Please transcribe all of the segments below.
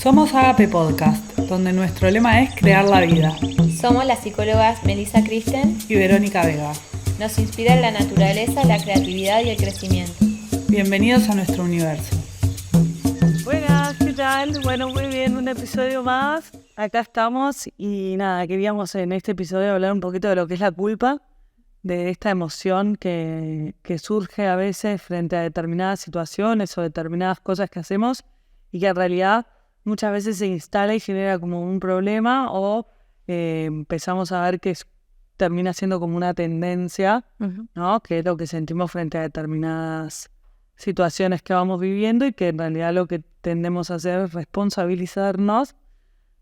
Somos Agape Podcast, donde nuestro lema es crear la vida. Somos las psicólogas Melissa Christen Y Verónica Vega. Nos inspira la naturaleza, la creatividad y el crecimiento. Bienvenidos a nuestro universo. Buenas, ¿qué tal? Bueno, muy bien, un episodio más. Acá estamos y nada, queríamos en este episodio hablar un poquito de lo que es la culpa, de esta emoción que surge a veces frente a determinadas situaciones o determinadas cosas que hacemos y que en realidad muchas veces se instala y genera como un problema o empezamos a ver que termina siendo como una tendencia, ¿no? Que es lo que sentimos frente a determinadas situaciones que vamos viviendo y que en realidad lo que tendemos a hacer es responsabilizarnos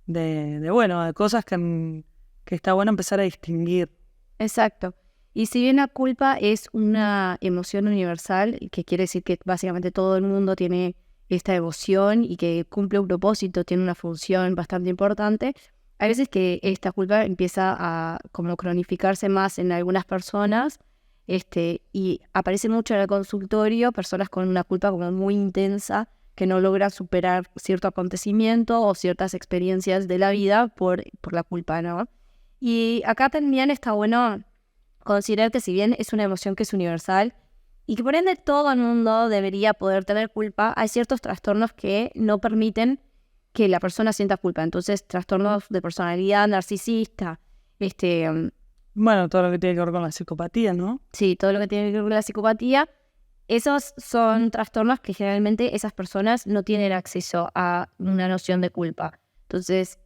de cosas que está bueno empezar a distinguir. Exacto. Y si bien la culpa es una emoción universal, que quiere decir que básicamente todo el mundo tiene esta emoción y que cumple un propósito, tiene una función bastante importante, hay veces que esta culpa empieza a como cronificarse más en algunas personas, y aparece mucho en el consultorio personas con una culpa como muy intensa que no logran superar cierto acontecimiento o ciertas experiencias de la vida por la culpa, ¿no? Y acá también está bueno considerar que si bien es una emoción que es universal y que por ende todo el mundo debería poder tener culpa, hay ciertos trastornos que no permiten que la persona sienta culpa. Entonces, trastornos de personalidad narcisista, Bueno, todo lo que tiene que ver con la psicopatía, ¿no? sí, todo lo que tiene que ver con la psicopatía, esos son trastornos que generalmente esas personas no tienen acceso a una noción de culpa. Entonces,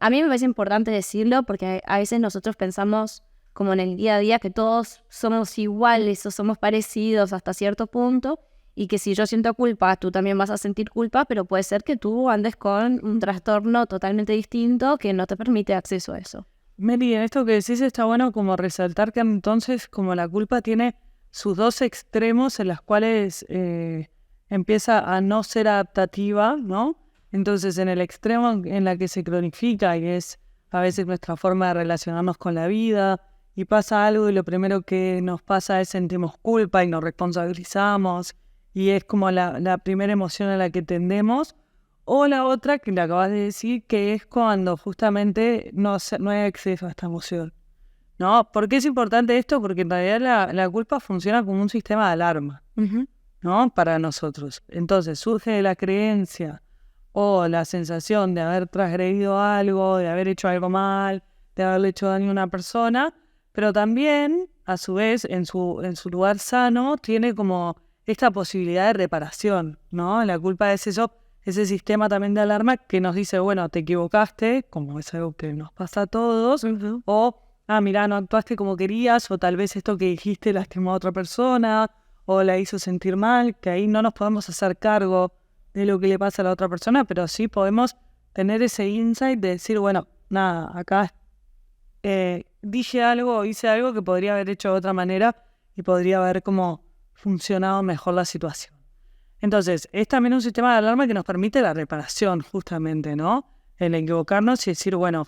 a mí me parece importante decirlo porque a veces nosotros pensamos como en el día a día que todos somos iguales o somos parecidos hasta cierto punto y que si yo siento culpa, tú también vas a sentir culpa, pero puede ser que tú andes con un trastorno totalmente distinto que no te permite acceso a eso. Mary, en esto que decís está bueno como resaltar que entonces como la culpa tiene sus dos extremos en los cuales empieza a no ser adaptativa, ¿no? Entonces en el extremo en la que se cronifica y es a veces nuestra forma de relacionarnos con la vida y pasa algo y lo primero que nos pasa es sentimos culpa y nos responsabilizamos y es como la primera emoción a la que tendemos. O la otra, que le acabas de decir, que es cuando justamente no hay acceso a esta emoción, ¿no? ¿Por qué es importante esto? Porque en realidad la culpa funciona como un sistema de alarma, ¿no? Para nosotros. Entonces surge de la creencia o la sensación de haber transgredido algo, de haber hecho algo mal, de haberle hecho daño a una persona, pero también, a su vez, en su lugar sano, tiene como esta posibilidad de reparación, ¿no? La culpa es eso. Ese sistema también de alarma que nos dice, bueno, te equivocaste, como es algo que nos pasa a todos, o, mirá, no actuaste como querías, o tal vez esto que dijiste lastimó a otra persona, o la hizo sentir mal, que ahí no nos podemos hacer cargo de lo que le pasa a la otra persona, pero sí podemos tener ese insight de decir, bueno, nada, acá dije algo o hice algo que podría haber hecho de otra manera y podría haber como funcionado mejor la situación. Entonces, es también un sistema de alarma que nos permite la reparación, justamente, ¿no? El equivocarnos y decir, bueno,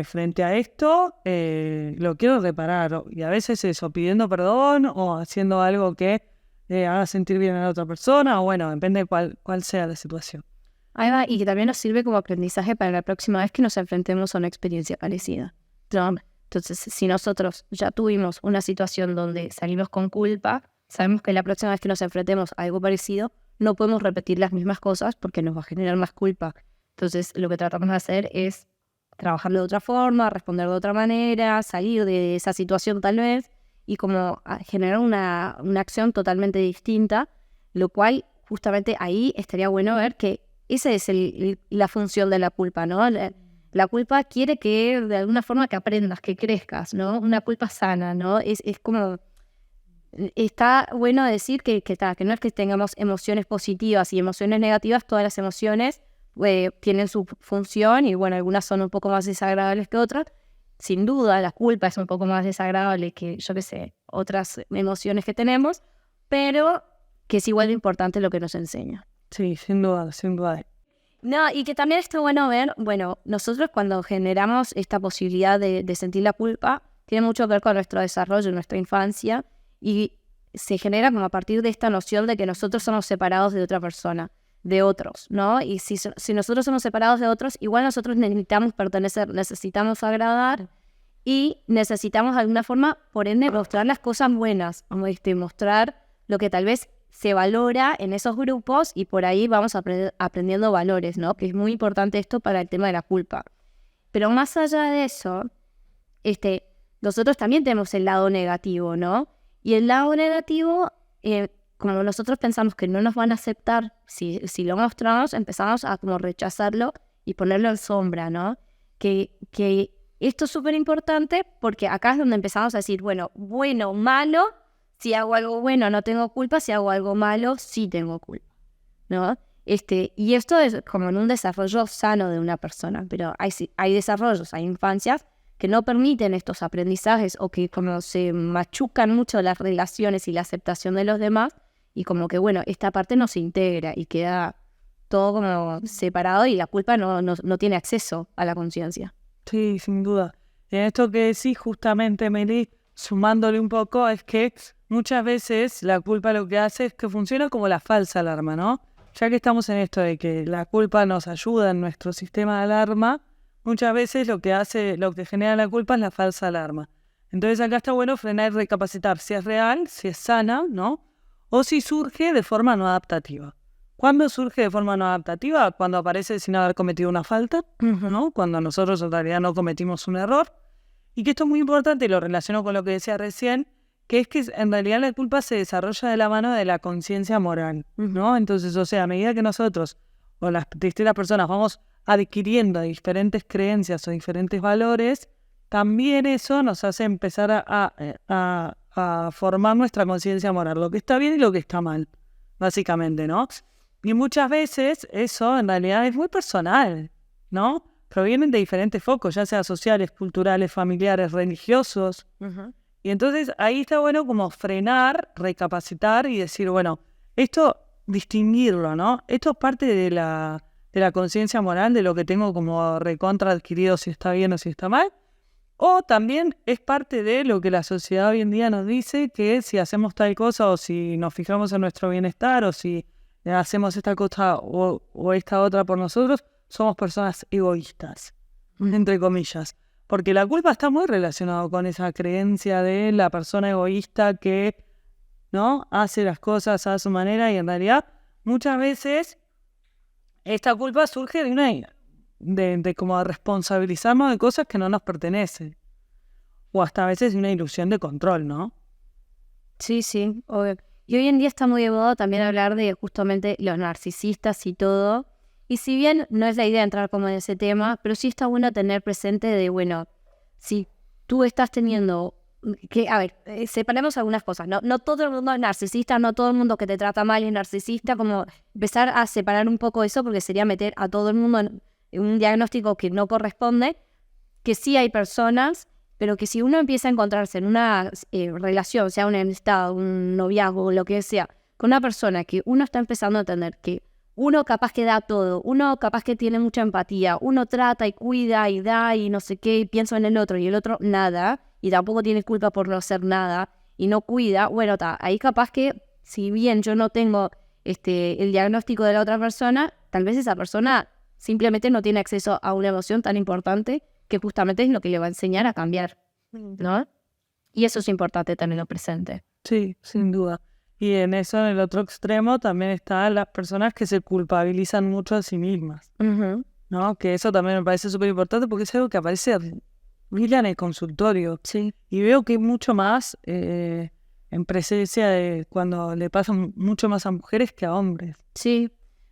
frente a esto, lo quiero reparar. Y a veces eso, pidiendo perdón o haciendo algo que haga sentir bien a la otra persona, o bueno, depende de cuál sea la situación. Ahí va, y que también nos sirve como aprendizaje para la próxima vez que nos enfrentemos a una experiencia parecida, ¿no? Entonces, si nosotros ya tuvimos una situación donde salimos con culpa, sabemos que la próxima vez que nos enfrentemos a algo parecido, no podemos repetir las mismas cosas porque nos va a generar más culpa. Entonces, lo que tratamos de hacer es trabajar de otra forma, responder de otra manera, salir de esa situación tal vez y como generar una acción totalmente distinta, lo cual justamente ahí estaría bueno ver que esa es la función de la culpa, ¿no? La culpa quiere que de alguna forma que aprendas, que crezcas, ¿no? Una culpa sana, ¿no? Es como... Está bueno decir que no es que tengamos emociones positivas y emociones negativas, todas las emociones tienen su función y bueno, algunas son un poco más desagradables que otras. Sin duda, la culpa es un poco más desagradable que, yo qué sé, otras emociones que tenemos, pero que es igual de importante lo que nos enseña. Sí, sin duda, sin duda. No, y que también está bueno ver, bueno, nosotros cuando generamos esta posibilidad de sentir la culpa, tiene mucho que ver con nuestro desarrollo, nuestra infancia, y se genera como a partir de esta noción de que nosotros somos separados de otra persona. de otros, ¿no? Y si nosotros somos separados de otros, igual nosotros necesitamos pertenecer, necesitamos agradar y necesitamos de alguna forma, por ende, mostrar las cosas buenas, mostrar lo que tal vez se valora en esos grupos y por ahí vamos aprendiendo valores, ¿no? Que es muy importante esto para el tema de la culpa. Pero más allá de eso, nosotros también tenemos el lado negativo, ¿no? Y el lado negativo, como nosotros pensamos que no nos van a aceptar si lo mostramos, empezamos a como rechazarlo y ponerlo en sombra, ¿no? Que esto es súper importante porque acá es donde empezamos a decir, bueno, malo, si hago algo bueno no tengo culpa, si hago algo malo sí tengo culpa, ¿no? Y esto es como en un desarrollo sano de una persona, pero hay desarrollos, hay infancias que no permiten estos aprendizajes o que como se machucan mucho las relaciones y la aceptación de los demás y como que, bueno, esta parte no se integra y queda todo como separado y la culpa no tiene acceso a la conciencia. Sí, sin duda. Y en esto que decís justamente, Meli, sumándole un poco, es que muchas veces la culpa lo que hace es que funciona como la falsa alarma, ¿no? Ya que estamos en esto de que la culpa nos ayuda en nuestro sistema de alarma, muchas veces lo que genera la culpa es la falsa alarma. Entonces acá está bueno frenar y recapacitar si es real, si es sana, ¿no? O si surge de forma no adaptativa. ¿Cuándo surge de forma no adaptativa? Cuando aparece sin haber cometido una falta, ¿no? Cuando nosotros en realidad no cometimos un error. Y que esto es muy importante y lo relaciono con lo que decía recién, que es que en realidad la culpa se desarrolla de la mano de la conciencia moral, ¿no? Entonces, o sea, a medida que nosotros o las distintas personas vamos adquiriendo diferentes creencias o diferentes valores, también eso nos hace empezar a formar nuestra conciencia moral, lo que está bien y lo que está mal, básicamente, ¿no? Y muchas veces eso en realidad es muy personal, ¿no? Provienen de diferentes focos, ya sea sociales, culturales, familiares, religiosos. Y entonces ahí está bueno como frenar, recapacitar y decir, bueno, esto distinguirlo, ¿no? Esto es parte de la conciencia moral, de lo que tengo como recontra adquirido si está bien o si está mal. O también es parte de lo que la sociedad hoy en día nos dice, que si hacemos tal cosa o si nos fijamos en nuestro bienestar o si hacemos esta cosa o esta otra por nosotros, somos personas egoístas, entre comillas. Porque la culpa está muy relacionada con esa creencia de la persona egoísta que, ¿no?, hace las cosas a su manera y en realidad muchas veces esta culpa surge de como responsabilizarnos de cosas que no nos pertenecen. O hasta a veces de una ilusión de control, ¿no? Sí, sí, obvio. Y hoy en día está muy de moda también hablar de justamente los narcisistas y todo. Y si bien no es la idea entrar como en ese tema, pero sí está bueno tener presente de, bueno, si tú estás teniendo... separemos algunas cosas. No todo el mundo es narcisista, no todo el mundo que te trata mal es narcisista, como empezar a separar un poco eso porque sería meter a todo el mundo en un diagnóstico que no corresponde, que sí hay personas, pero que si uno empieza a encontrarse en una relación, sea una amistad, un noviazgo, lo que sea, con una persona que uno está empezando a entender que uno capaz que da todo, uno capaz que tiene mucha empatía, uno trata y cuida y da y no sé qué, y pienso en el otro y el otro nada, y tampoco tiene culpa por no hacer nada y no cuida, bueno, ahí capaz que si bien yo no tengo el diagnóstico de la otra persona, tal vez esa persona simplemente no tiene acceso a una emoción tan importante que justamente es lo que le va a enseñar a cambiar, ¿no? Y eso es importante tenerlo presente. Sí, sin duda. Y en eso, en el otro extremo, también están las personas que se culpabilizan mucho a sí mismas, ¿no? Que eso también me parece súper importante porque es algo que aparece en el consultorio. Sí. Y veo que mucho más en presencia de cuando le pasa mucho más a mujeres que a hombres. Sí,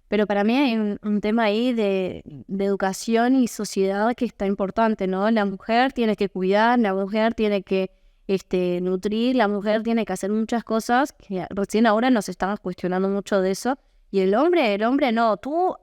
pero para mí hay un tema ahí de educación y sociedad que está importante, ¿no? La mujer tiene que cuidar, la mujer tiene que nutrir, la mujer tiene que hacer muchas cosas, que recién ahora nos estamos cuestionando mucho de eso, y el hombre no, tu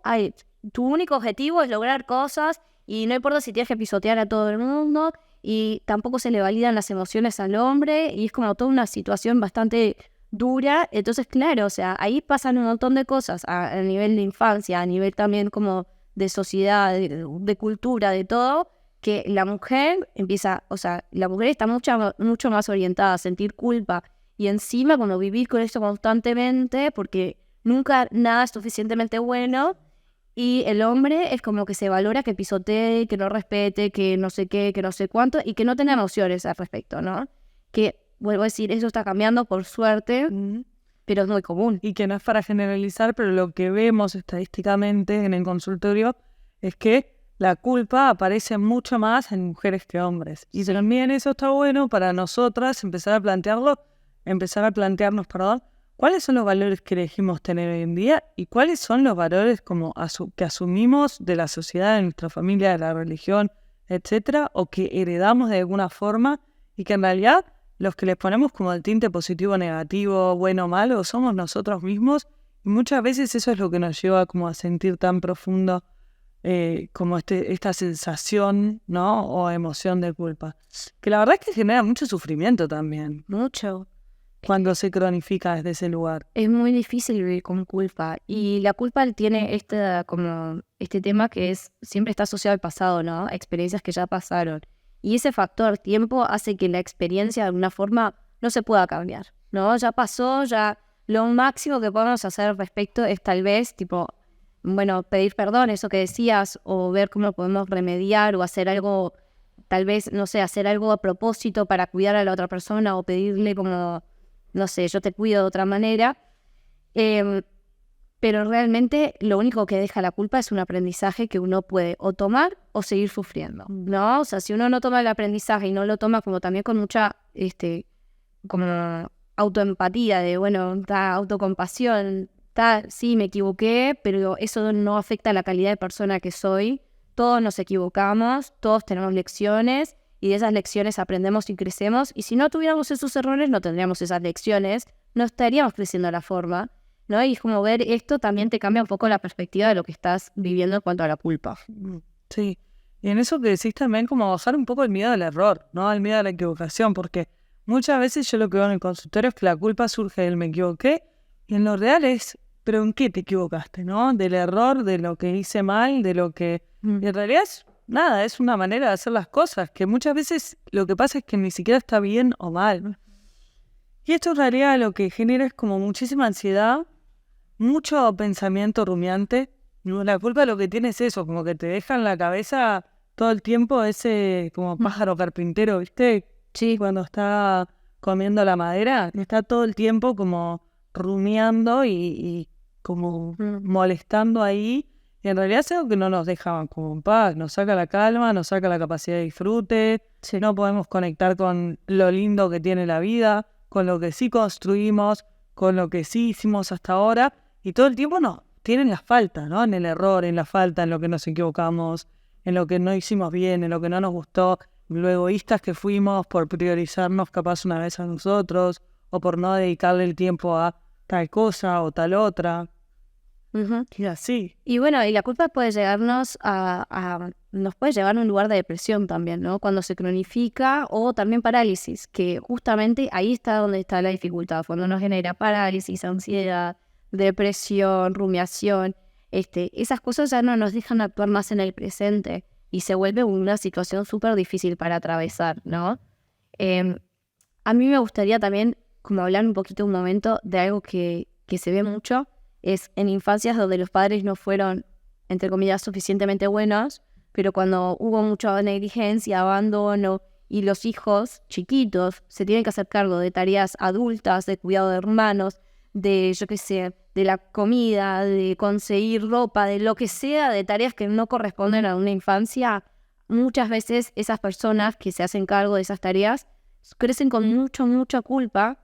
único objetivo es lograr cosas, y no importa si tienes que pisotear a todo el mundo, y tampoco se le validan las emociones al hombre, y es como toda una situación bastante dura. Entonces, claro, o sea, ahí pasan un montón de cosas a nivel de infancia, a nivel también como de sociedad, de cultura, de todo, que la mujer empieza, o sea, la mujer está mucho más orientada a sentir culpa y encima como vivir con esto constantemente porque nunca nada es suficientemente bueno. Y el hombre es como que se valora que pisotee, que no respete, que no sé qué, que no sé cuánto, y que no tenga emociones al respecto, ¿no? Que, vuelvo a decir, eso está cambiando por suerte, pero es muy común. Y que no es para generalizar, pero lo que vemos estadísticamente en el consultorio es que la culpa aparece mucho más en mujeres que hombres. Y también eso está bueno para nosotras empezar a plantearnos, cuáles son los valores que elegimos tener hoy en día y cuáles son los valores como que asumimos de la sociedad, de nuestra familia, de la religión, etcétera, o que heredamos de alguna forma y que en realidad los que les ponemos como el tinte positivo o negativo, bueno o malo, somos nosotros mismos, y muchas veces eso es lo que nos lleva como a sentir tan profundo como esta sensación, ¿no? O emoción de culpa. Que la verdad es que genera mucho sufrimiento también. Mucho. Cuando se cronifica desde ese lugar. Es muy difícil vivir con culpa. Y la culpa tiene este tema que siempre está asociado al pasado, ¿no? Experiencias que ya pasaron. Y ese factor tiempo hace que la experiencia de alguna forma no se pueda cambiar, ¿no? Ya pasó, ya lo máximo que podemos hacer al respecto es tal vez, pedir perdón, eso que decías, o ver cómo podemos remediar o hacer algo, tal vez, no sé, hacer algo a propósito para cuidar a la otra persona o pedirle como, no sé, yo te cuido de otra manera. Pero realmente lo único que deja la culpa es un aprendizaje que uno puede o tomar o seguir sufriendo, ¿no? O sea, si uno no toma el aprendizaje y no lo toma como también con mucha, como autoempatía de, autocompasión, sí, me equivoqué, pero eso no afecta a la calidad de persona que soy. Todos nos equivocamos, todos tenemos lecciones y de esas lecciones aprendemos y crecemos. Y si no tuviéramos esos errores, no tendríamos esas lecciones, no estaríamos creciendo de la forma, ¿no? Y es como ver esto también te cambia un poco la perspectiva de lo que estás viviendo en cuanto a la culpa. Sí, y en eso que decís también como bajar un poco el miedo al error, ¿no? El miedo a la equivocación, porque muchas veces yo lo que veo en el consultorio es que la culpa surge del me equivoqué y en lo real es, ¿pero en qué te equivocaste, no? Del error, de lo que hice mal, de lo que... Y en realidad es una manera de hacer las cosas, que muchas veces lo que pasa es que ni siquiera está bien o mal. Y esto en realidad lo que genera es como muchísima ansiedad, mucho pensamiento rumiante. La culpa lo que tiene es eso, como que te deja en la cabeza todo el tiempo ese como pájaro carpintero, ¿viste? Sí, cuando está comiendo la madera, está todo el tiempo como rumiando y como molestando ahí. Y en realidad es algo que no nos deja como en paz, nos saca la calma, nos saca la capacidad de disfrute, no podemos conectar con lo lindo que tiene la vida, con lo que sí construimos, con lo que sí hicimos hasta ahora. Y todo el tiempo nos tienen las faltas, ¿no? En el error, en la falta, en lo que nos equivocamos, en lo que no hicimos bien, en lo que no nos gustó, lo egoístas que fuimos por priorizarnos capaz una vez a nosotros, o por no dedicarle el tiempo a tal cosa o tal otra. Y así. Y bueno, y la culpa puede llegarnos nos puede llevar a un lugar de depresión también, ¿no? Cuando se cronifica, o también parálisis, que justamente ahí está donde está la dificultad, cuando nos genera parálisis, ansiedad, depresión, rumiación, esas cosas ya no nos dejan actuar más en el presente y se vuelve una situación súper difícil para atravesar, ¿no? A mí me gustaría también como hablar un poquito un momento de algo que se ve mucho, es en infancias donde los padres no fueron, entre comillas, suficientemente buenos, pero cuando hubo mucha negligencia, abandono, y los hijos chiquitos se tienen que hacer cargo de tareas adultas, de cuidado de hermanos, de, yo qué sé, de la comida, de conseguir ropa, de lo que sea, de tareas que no corresponden a una infancia, muchas veces esas personas que se hacen cargo de esas tareas crecen con mucha culpa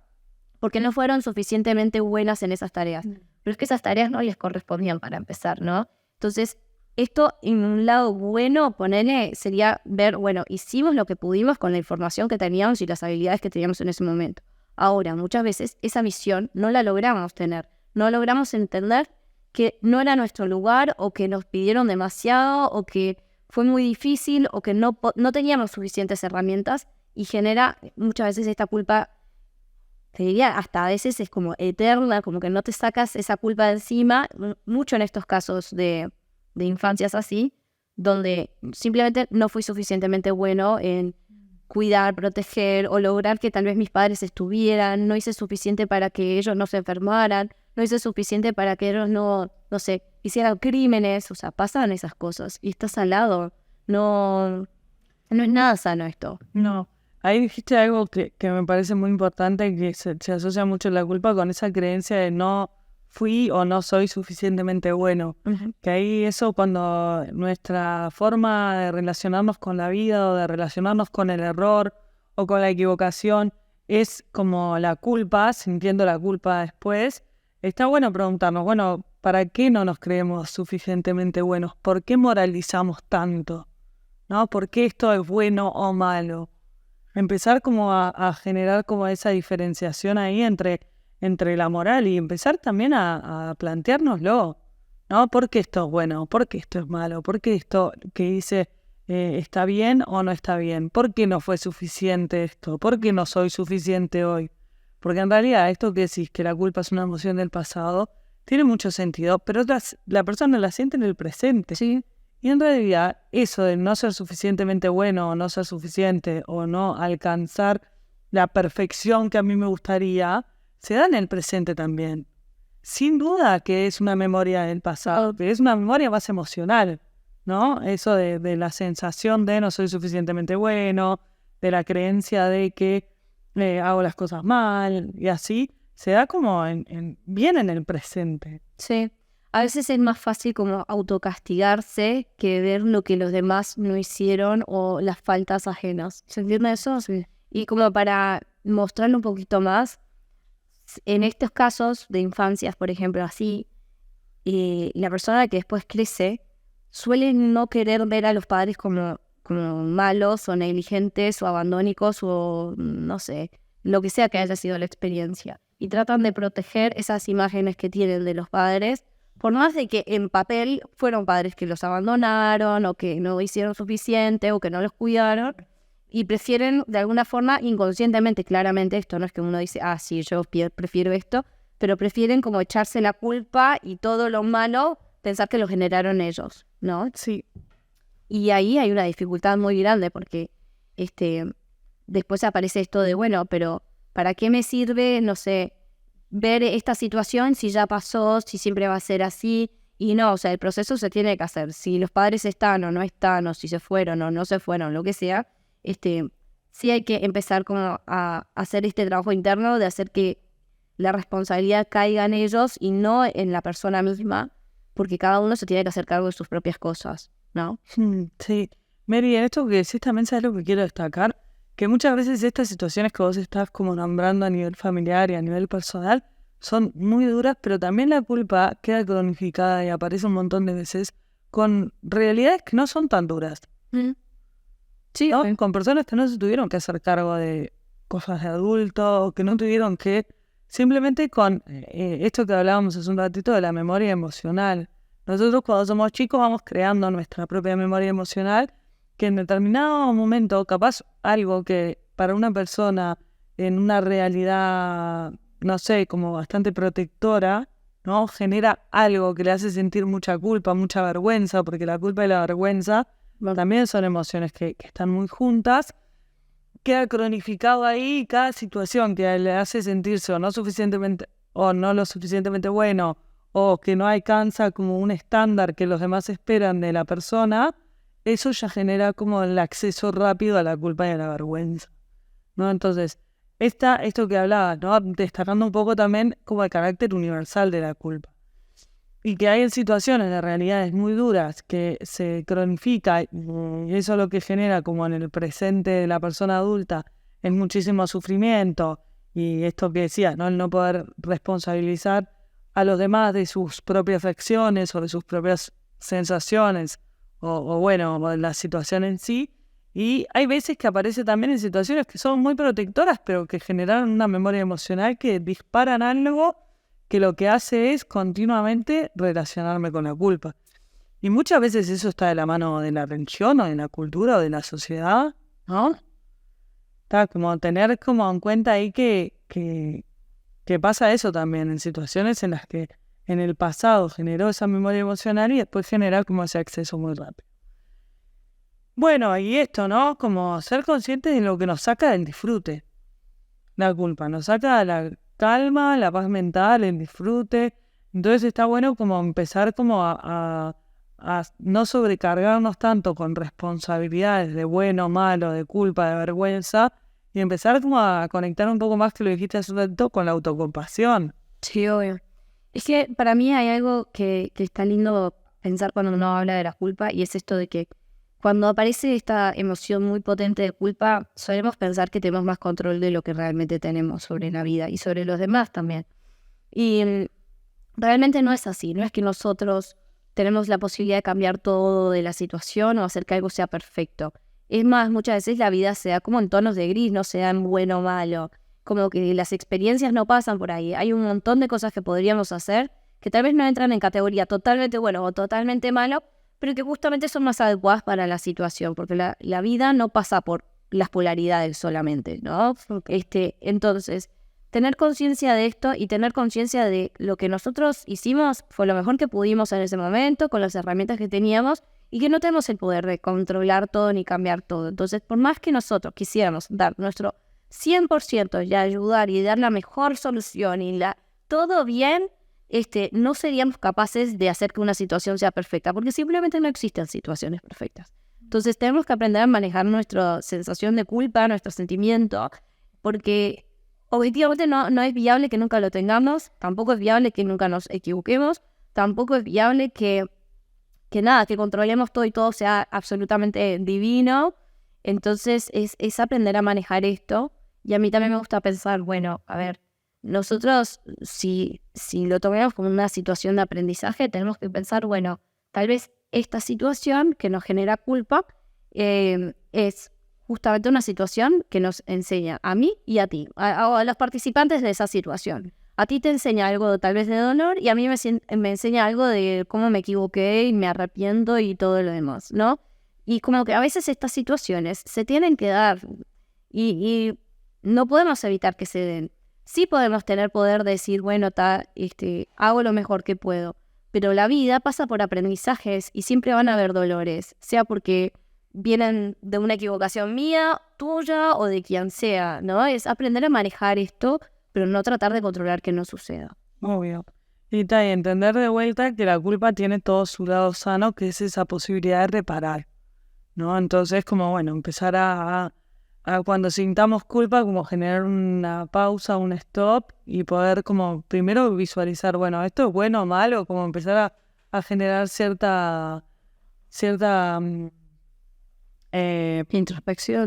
porque no fueron suficientemente buenas en esas tareas. Pero es que esas tareas no les correspondían para empezar, ¿no? Entonces, esto en un lado bueno, ponerle, sería ver, bueno, hicimos lo que pudimos con la información que teníamos y las habilidades que teníamos en ese momento. Ahora, muchas veces esa visión no la logramos tener, no logramos entender que no era nuestro lugar o que nos pidieron demasiado o que fue muy difícil o que no teníamos suficientes herramientas y genera muchas veces esta culpa, te diría, hasta a veces es como eterna, como que no te sacas esa culpa de encima, mucho en estos casos de infancias así, donde simplemente no fui suficientemente bueno en cuidar, proteger o lograr que tal vez mis padres estuvieran, no hice suficiente para que ellos no se enfermaran, no hice suficiente para que ellos no sé, hicieran crímenes, o sea, pasan esas cosas y estás al lado, no es nada sano esto. No, ahí dijiste algo que me parece muy importante, que se asocia mucho la culpa con esa creencia de no fui o no soy suficientemente bueno. Que ahí eso, cuando nuestra forma de relacionarnos con la vida o de relacionarnos con el error o con la equivocación es como la culpa, sintiendo la culpa después, está bueno preguntarnos, bueno, ¿para qué no nos creemos suficientemente buenos? ¿Por qué moralizamos tanto? ¿No? ¿Por qué esto es bueno o malo? Empezar como a generar como esa diferenciación ahí entre la moral y empezar también a planteárnoslo, ¿no? ¿Por qué esto es bueno? ¿Por qué esto es malo? ¿Por qué esto que hice está bien o no está bien? ¿Por qué no fue suficiente esto? ¿Por qué no soy suficiente hoy? Porque en realidad esto que decís, que la culpa es una emoción del pasado, tiene mucho sentido, pero la persona la siente en el presente. Sí. Y en realidad eso de no ser suficientemente bueno o no ser suficiente o no alcanzar la perfección que a mí me gustaría, se da en el presente también. Sin duda que es una memoria del pasado, que es una memoria más emocional, ¿no? Eso de la sensación de no soy suficientemente bueno, de la creencia de que hago las cosas mal y así, se da como bien en el presente. Sí. A veces es más fácil como autocastigarse que ver lo que los demás no hicieron o las faltas ajenas. ¿Se entiende eso? Sí. Y como para mostrarlo un poquito más, en estos casos de infancias, por ejemplo, así, la persona que después crece suele no querer ver a los padres como malos o negligentes o abandónicos o no sé, lo que sea que haya sido la experiencia. Y tratan de proteger esas imágenes que tienen de los padres, por más de que en papel fueron padres que los abandonaron o que no hicieron suficiente o que no los cuidaron, y prefieren de alguna forma inconscientemente, claramente esto no es que uno dice, sí, yo prefiero esto, pero prefieren como echarse la culpa y todo lo malo, pensar que lo generaron ellos, ¿no? Sí. Y ahí hay una dificultad muy grande porque después aparece esto de, bueno, pero ¿para qué me sirve, no sé, ver esta situación si ya pasó, si siempre va a ser así? Y no, o sea, el proceso se tiene que hacer. Si los padres están o no están, o si se fueron o no se fueron, lo que sea, sí hay que empezar como a hacer este trabajo interno de hacer que la responsabilidad caiga en ellos y no en la persona misma, porque cada uno se tiene que hacer cargo de sus propias cosas, ¿no? Sí. Mary, en esto que decís también sabes lo que quiero destacar, que muchas veces estas situaciones que vos estás como nombrando a nivel familiar y a nivel personal son muy duras, pero también la culpa queda cronificada y aparece un montón de veces con realidades que no son tan duras. Sí, ¿no? Con personas que no se tuvieron que hacer cargo de cosas de adulto, o que no tuvieron que, simplemente con esto que hablábamos hace un ratito de la memoria emocional. Nosotros cuando somos chicos vamos creando nuestra propia memoria emocional, que en determinado momento, capaz algo que para una persona en una realidad, no sé, como bastante protectora, ¿no? Genera algo que le hace sentir mucha culpa, mucha vergüenza, porque la culpa y la vergüenza también son emociones que están muy juntas. Queda cronificado ahí cada situación que le hace sentirse o no suficientemente o no lo suficientemente bueno, o que no alcanza como un estándar que los demás esperan de la persona. Eso ya genera como el acceso rápido a la culpa y a la vergüenza, ¿no? Entonces, esto que hablabas, ¿no? Destacando un poco también como el carácter universal de la culpa. Y que hay en situaciones de realidades muy duras que se cronifica, y eso lo que genera como en el presente de la persona adulta es muchísimo sufrimiento, y esto que decías, ¿no? El no poder responsabilizar a los demás de sus propias acciones o de sus propias sensaciones o de la situación en sí. Y hay veces que aparece también en situaciones que son muy protectoras, pero que generan una memoria emocional que disparan algo que lo que hace es continuamente relacionarme con la culpa. Y muchas veces eso está de la mano de la religión o de la cultura o de la sociedad, ¿no? Está como tener como en cuenta ahí que pasa eso también en situaciones en las que en el pasado generó esa memoria emocional y después genera como ese acceso muy rápido. Bueno, y esto, ¿no? Como ser conscientes de lo que nos saca del disfrute. La culpa nos saca calma, la paz mental, el disfrute. Entonces está bueno como empezar como a no sobrecargarnos tanto con responsabilidades de bueno, malo, de culpa, de vergüenza, y empezar como a conectar un poco más, que lo dijiste hace un ratito, con la autocompasión. Sí, obvio. Es que para mí hay algo que está lindo pensar cuando uno habla de la culpa, y es esto de que cuando aparece esta emoción muy potente de culpa, solemos pensar que tenemos más control de lo que realmente tenemos sobre la vida y sobre los demás también. Y realmente no es así, no es que nosotros tenemos la posibilidad de cambiar todo de la situación o hacer que algo sea perfecto. Es más, muchas veces la vida se da como en tonos de gris, no se da en bueno o malo. Como que las experiencias no pasan por ahí. Hay un montón de cosas que podríamos hacer que tal vez no entran en categoría totalmente bueno o totalmente malo, pero que justamente son más adecuadas para la situación, porque la vida no pasa por las polaridades solamente, ¿no? Entonces, tener conciencia de esto y tener conciencia de lo que nosotros hicimos fue lo mejor que pudimos en ese momento, con las herramientas que teníamos, y que no tenemos el poder de controlar todo ni cambiar todo. Entonces, por más que nosotros quisiéramos dar nuestro 100% y ayudar y dar la mejor solución y todo bien, no seríamos capaces de hacer que una situación sea perfecta, porque simplemente no existen situaciones perfectas. Entonces tenemos que aprender a manejar nuestra sensación de culpa, nuestro sentimiento, porque objetivamente no es viable que nunca lo tengamos, tampoco es viable que nunca nos equivoquemos, tampoco es viable que controlemos todo y todo sea absolutamente divino. Entonces es aprender a manejar esto, y a mí también me gusta pensar, bueno, a ver, nosotros, si lo tomamos como una situación de aprendizaje, tenemos que pensar, bueno, tal vez esta situación que nos genera culpa es justamente una situación que nos enseña a mí y a ti, a los participantes de esa situación. A ti te enseña algo tal vez de dolor, y a mí me enseña algo de cómo me equivoqué y me arrepiento y todo lo demás, ¿no? Y como que a veces estas situaciones se tienen que dar y no podemos evitar que se den. Sí podemos tener poder de decir, bueno, hago lo mejor que puedo, pero la vida pasa por aprendizajes y siempre van a haber dolores, sea porque vienen de una equivocación mía, tuya o de quien sea, ¿no? Es aprender a manejar esto, pero no tratar de controlar que no suceda. Obvio. Y entender de vuelta que la culpa tiene todo su lado sano, que es esa posibilidad de reparar, ¿no? Entonces, como bueno, empezar a cuando sintamos culpa, como generar una pausa, un stop, y poder como primero visualizar, bueno, esto es bueno o malo, como empezar a generar cierta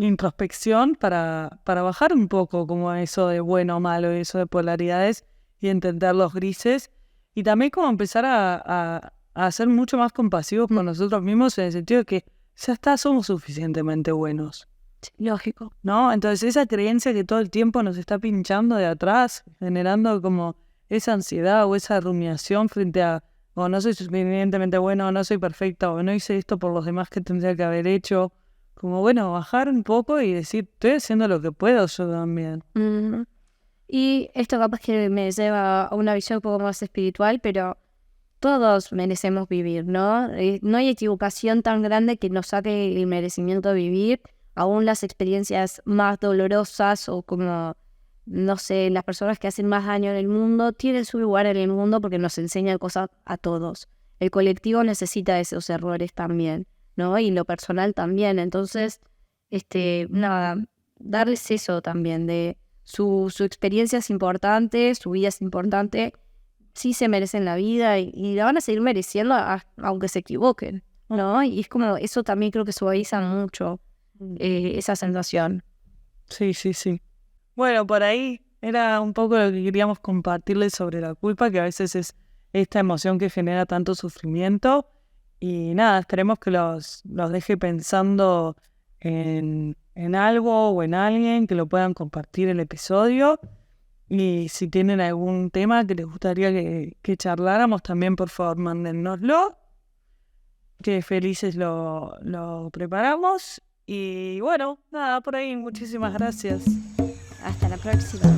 introspección para bajar un poco como eso de bueno o malo, eso de polaridades, y entender los grises, y también como empezar a ser mucho más compasivos con nosotros mismos, en el sentido de que ya está, somos suficientemente buenos. Lógico. ¿No? Entonces esa creencia que todo el tiempo nos está pinchando de atrás, generando como esa ansiedad o esa rumiación frente a, o no soy suficientemente bueno, o no soy perfecta, o no hice esto por los demás que tendría que haber hecho. Como bueno, bajar un poco y decir, estoy haciendo lo que puedo yo también. Mm-hmm. Y esto capaz que me lleva a una visión un poco más espiritual, pero todos merecemos vivir, ¿no? No hay equivocación tan grande que nos saque el merecimiento de vivir. Aún las experiencias más dolorosas o como, no sé, las personas que hacen más daño en el mundo tienen su lugar en el mundo porque nos enseñan cosas a todos. El colectivo necesita esos errores también, ¿no? Y lo personal también. Entonces, darles eso también, de su experiencia es importante, su vida es importante, sí se merecen la vida y la van a seguir mereciendo aunque se equivoquen, ¿no? Y es como, eso también creo que suaviza mucho esa sensación. Sí. Bueno, por ahí era un poco lo que queríamos compartirles sobre la culpa, que a veces es esta emoción que genera tanto sufrimiento. Y nada, esperemos que los deje pensando en algo o en alguien, que lo puedan compartir el episodio. Y si tienen algún tema que les gustaría que charláramos, también por favor mándennoslo, que felices lo preparamos. Y bueno, nada, por ahí, muchísimas gracias. Hasta la próxima.